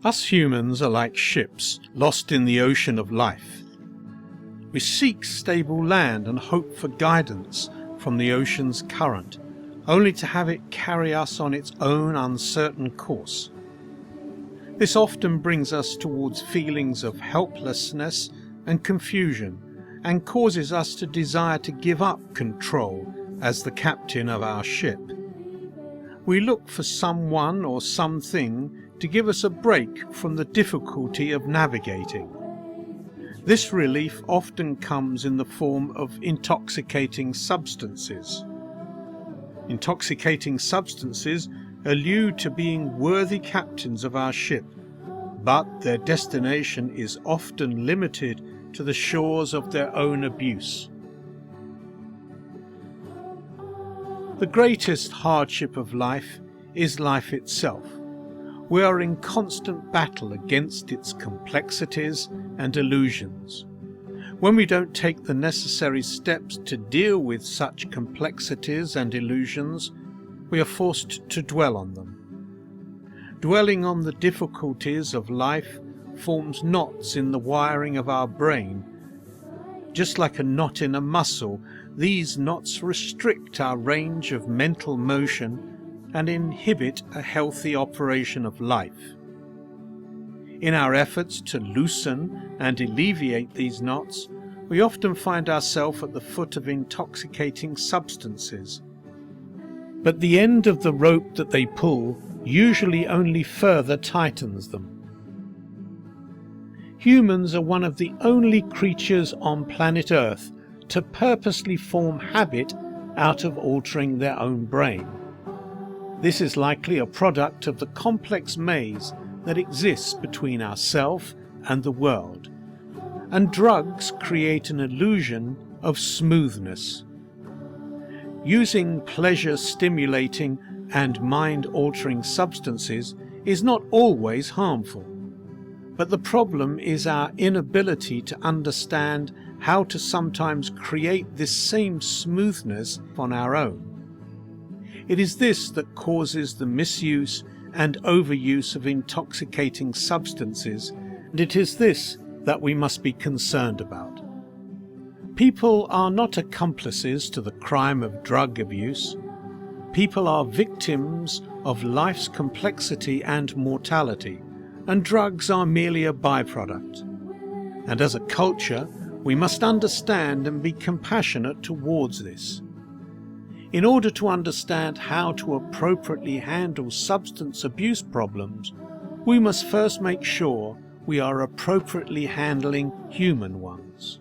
Us humans are like ships lost in the ocean of life. We seek stable land and hope for guidance from the ocean's current, only to have it carry us on its own uncertain course. This often brings us towards feelings of helplessness and confusion, and causes us to desire to give up control as the captain of our ship. We look for someone or something to give us a break from the difficulty of navigating. This relief often comes in the form of intoxicating substances. Intoxicating substances allude to being worthy captains of our ship, but their destination is often limited to the shores of their own abuse. The greatest hardship of life is life itself. We are in constant battle against its complexities and illusions. When we don't take the necessary steps to deal with such complexities and illusions, we are forced to dwell on them. Dwelling on the difficulties of life forms knots in the wiring of our brain. Just like a knot in a muscle, these knots restrict our range of mental motion and inhibit a healthy operation of life. In our efforts to loosen and alleviate these knots, we often find ourselves at the foot of intoxicating substances. But the end of the rope that they pull usually only further tightens them. Humans are one of the only creatures on planet Earth to purposely form habit out of altering their own brain. This is likely a product of the complex maze that exists between ourselves and the world, and drugs create an illusion of smoothness. Using pleasure-stimulating and mind-altering substances is not always harmful, but the problem is our inability to understand how to sometimes create this same smoothness on our own. It is this that causes the misuse and overuse of intoxicating substances, and it is this that we must be concerned about. People are not accomplices to the crime of drug abuse. People are victims of life's complexity and mortality, and drugs are merely a byproduct. And as a culture, we must understand and be compassionate towards this. In order to understand how to appropriately handle substance abuse problems, we must first make sure we are appropriately handling human ones.